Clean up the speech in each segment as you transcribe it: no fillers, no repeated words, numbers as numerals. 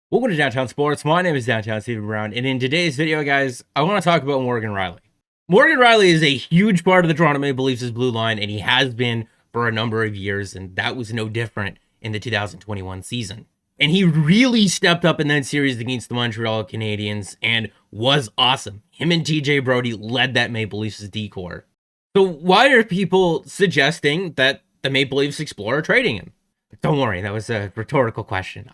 Welcome to Downtown Sports. My name is Downtown Steven Brown, and in today's video, guys, I want to talk about Morgan Rielly. Morgan Rielly is a huge part of the Toronto Maple Leafs' blue line, and he has been for a number of years, and that was no different in the 2021 season. And he really stepped up in that series against the Montreal Canadiens and was awesome. Him and TJ Brodie led that Maple Leafs decor. So why are people suggesting that the Maple Leafs explore trading him? Don't worry, that was a rhetorical question.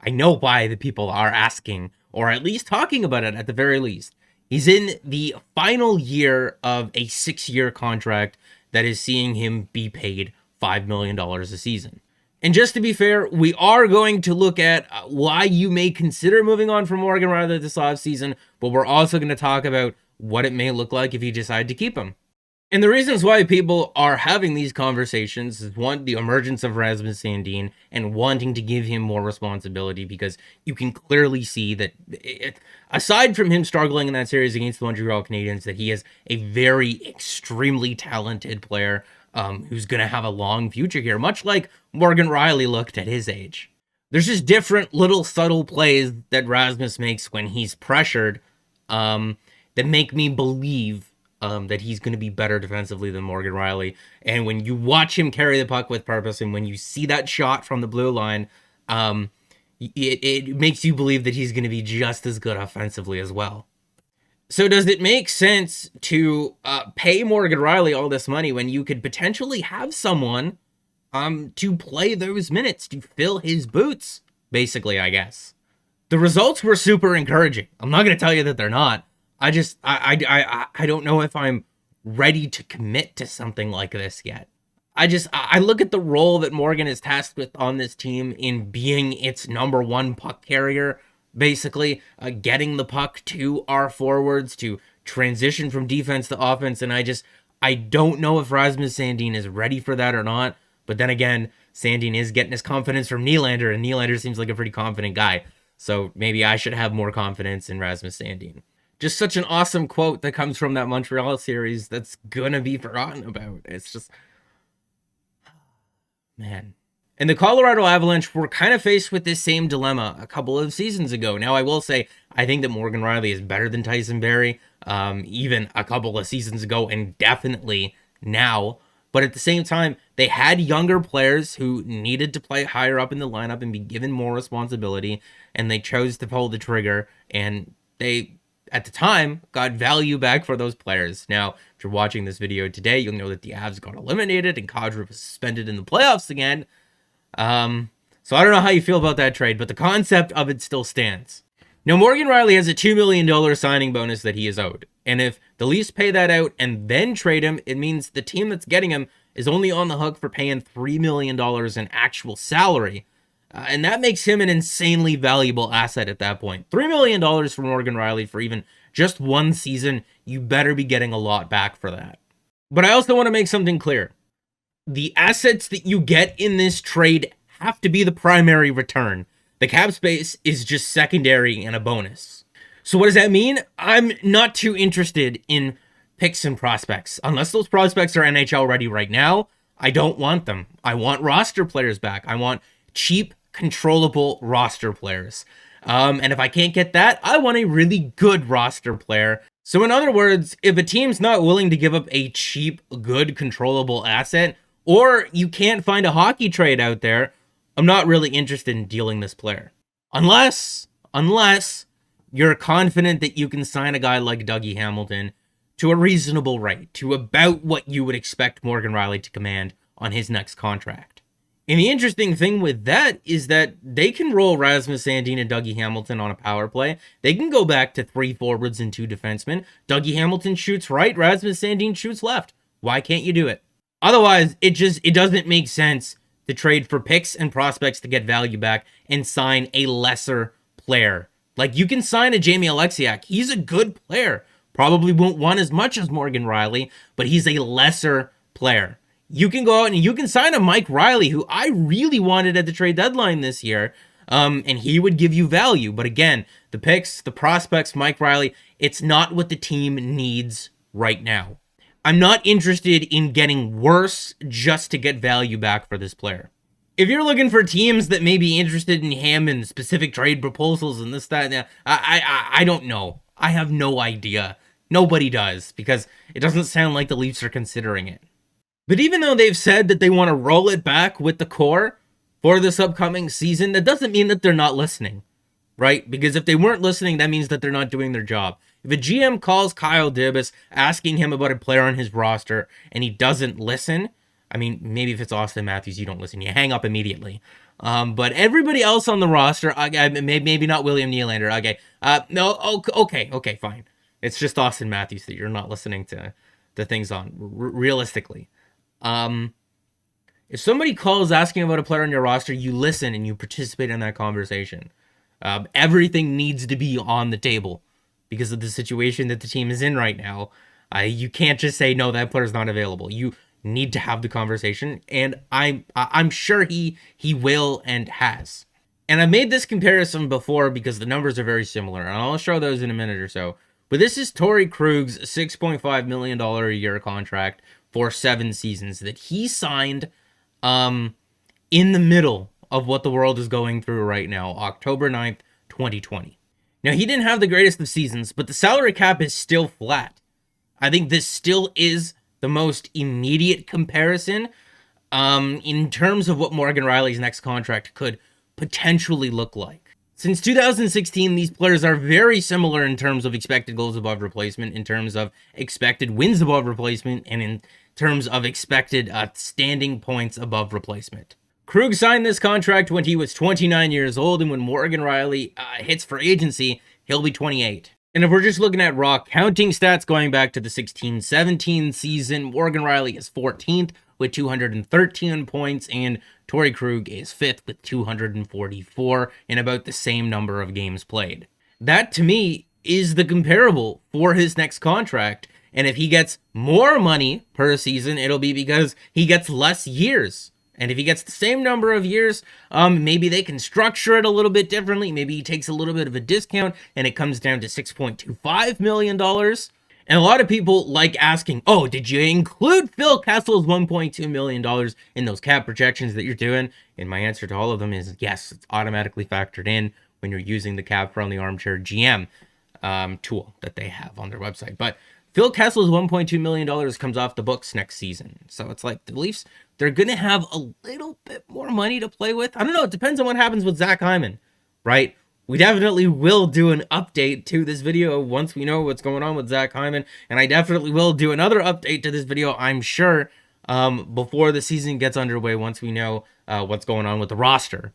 I know why the people are asking, or at least talking about it at the very least. He's in the final year of a 6-year contract that is seeing him be paid $5 million a season. And just to be fair, we are going to look at why you may consider moving on from Morgan Rielly this offseason, but we're also going to talk about what it may look like if you decide to keep him. And the reasons why people are having these conversations is, one, the emergence of Rasmus Sandin and wanting to give him more responsibility, because you can clearly see that, aside from him struggling in that series against the Montreal Canadiens, that he is a very extremely talented player who's going to have a long future here, much like Morgan Rielly looked at his age. There's just different little subtle plays that Rasmus makes when he's pressured that make me believe that he's going to be better defensively than Morgan Rielly. And when you watch him carry the puck with purpose, and when you see that shot from the blue line, it makes you believe that he's going to be just as good offensively as well. So does it make sense to pay Morgan Rielly all this money when you could potentially have someone to play those minutes, to fill his boots, basically, I guess? The results were super encouraging. I'm not going to tell you that they're not. I don't know if I'm ready to commit to something like this yet. I look at the role that Morgan is tasked with on this team in being its number one puck carrier, basically getting the puck to our forwards to transition from defense to offense. And I don't know if Rasmus Sandin is ready for that or not. But then again, Sandin is getting his confidence from Nylander, and Nylander seems like a pretty confident guy. So maybe I should have more confidence in Rasmus Sandin. Just such an awesome quote that comes from that Montreal series that's gonna be forgotten about. It's just, man. And the Colorado Avalanche were kind of faced with this same dilemma a couple of seasons ago. Now, I will say, I think that Morgan Rielly is better than Tyson Barrie, even a couple of seasons ago, and definitely now. But at the same time, they had younger players who needed to play higher up in the lineup and be given more responsibility, and they chose to pull the trigger, and they, at the time, got value back for those players. Now, if you're watching this video today, you'll know that the Avs got eliminated and Kadri was suspended in the playoffs again. So I don't know how you feel about that trade, but the concept of it still stands. Now, Morgan Rielly has a $2 million signing bonus that he is owed. And if the Leafs pay that out and then trade him, it means the team that's getting him is only on the hook for paying $3 million in actual salary. And that makes him an insanely valuable asset at that point. $3 million for Morgan Rielly for even just one season. You better be getting a lot back for that. But I also want to make something clear. The assets that you get in this trade have to be the primary return. The cap space is just secondary and a bonus. So what does that mean? I'm not too interested in picks and prospects. Unless those prospects are NHL ready right now, I don't want them. I want roster players back. I want cheap, controllable roster players. And if I can't get that, I want a really good roster player. So in other words, if a team's not willing to give up a cheap, good, controllable asset, or you can't find a hockey trade out there, I'm not really interested in dealing this player. Unless you're confident that you can sign a guy like Dougie Hamilton to a reasonable rate, to about what you would expect Morgan Rielly to command on his next contract. And the interesting thing with that is that they can roll Rasmus Sandin and Dougie Hamilton on a power play. They can go back to 3 forwards and 2 defensemen. Dougie Hamilton shoots right, Rasmus Sandin shoots left. Why can't you do it? Otherwise, it doesn't make sense to trade for picks and prospects to get value back and sign a lesser player. Like, you can sign a Jamie Alexiak. He's a good player. Probably won't want as much as Morgan Rielly, but he's a lesser player. You can go out and you can sign a Mike Reilly, who I really wanted at the trade deadline this year, and he would give you value. But again, the picks, the prospects, Mike Reilly, it's not what the team needs right now. I'm not interested in getting worse just to get value back for this player. if you're looking for teams that may be interested in him and specific trade proposals and this, that, and that, I don't know. I have no idea. Nobody does, because it doesn't sound like the Leafs are considering it. But even though they've said that they want to roll it back with the core for this upcoming season, that doesn't mean that they're not listening, right? Because if they weren't listening, that means that they're not doing their job. If a GM calls Kyle Dubas asking him about a player on his roster and he doesn't listen, I mean, maybe if it's Austin Matthews, you don't listen. You hang up immediately. But everybody else on the roster, maybe not William Nylander. Okay, no, okay, fine. It's just Austin Matthews that you're not listening to the things on, realistically. If somebody calls asking about a player on your roster, you listen and you participate in that conversation. Everything needs to be on the table because of the situation that the team is in right now. You can't just say, no, that player's not available. You need to have the conversation, and I'm sure he will and has. And I've made this comparison before because the numbers are very similar, and I'll show those in a minute or so. But this is Torey Krug's $6.5 million a year contract for 7 seasons that he signed in the middle of what the world is going through right now, October 9th, 2020. Now, he didn't have the greatest of seasons, but the salary cap is still flat. I think this still is the most immediate comparison in terms of what Morgan Rielly's next contract could potentially look like. Since 2016, these players are very similar in terms of expected goals above replacement, in terms of expected wins above replacement, and in terms of expected standing points above replacement. Krug signed this contract when he was 29 years old, and when Morgan Rielly hits free agency, he'll be 28. And if we're just looking at raw counting stats going back to the 16-17 season, Morgan Rielly is 14th with 213 points, and Torey Krug is 5th with 244 in about the same number of games played. That, to me, is the comparable for his next contract. And if he gets more money per season, it'll be because he gets less years. And if he gets the same number of years, maybe they can structure it a little bit differently. Maybe he takes a little bit of a discount and it comes down to $6.25 million. And a lot of people like asking, oh, did you include Phil Kessel's $1.2 million in those cap projections that you're doing? And my answer to all of them is yes, it's automatically factored in when you're using the cap from the Armchair GM tool that they have on their website. But Phil Kessel's $1.2 million comes off the books next season. So it's like the Leafs, they're going to have a little bit more money to play with. I don't know. It depends on what happens with Zach Hyman, right? We definitely will do an update to this video once we know what's going on with Zach Hyman. And I definitely will do another update to this video, I'm sure, before the season gets underway, once we know what's going on with the roster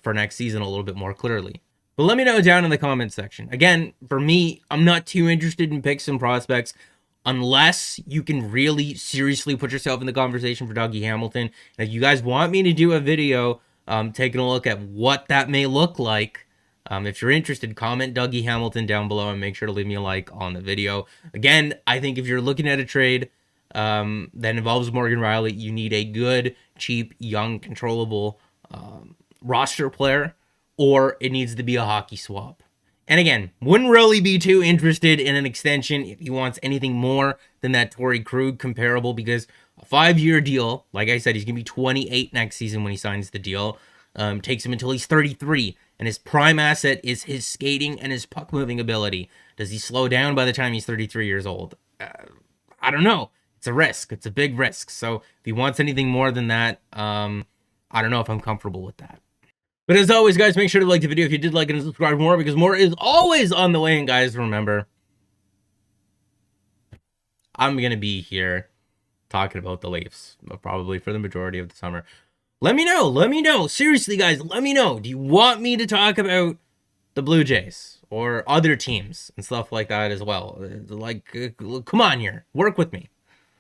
for next season a little bit more clearly. But let me know down in the comments section. Again, for me, I'm not too interested in picks and prospects unless you can really seriously put yourself in the conversation for Dougie Hamilton. And if you guys want me to do a video taking a look at what that may look like, if you're interested, comment Dougie Hamilton down below and make sure to leave me a like on the video. Again, I think if you're looking at a trade that involves Morgan Rielly, you need a good, cheap, young, controllable roster player, or it needs to be a hockey swap. And again, wouldn't really be too interested in an extension if he wants anything more than that Torey Krug comparable, because a 5-year deal, like I said, he's going to be 28 next season when he signs the deal. Takes him until he's 33, and his prime asset is his skating and his puck-moving ability. Does he slow down by the time he's 33 years old? I don't know. It's a risk. It's a big risk. So if he wants anything more than that, I don't know if I'm comfortable with that. But as always, guys, make sure to like the video if you did like it and subscribe for more, because more is always on the way. And guys, remember, I'm going to be here talking about the Leafs, probably for the majority of the summer. Let me know. Seriously, guys, let me know. Do you want me to talk about the Blue Jays or other teams and stuff like that as well? Like, come on here. Work with me.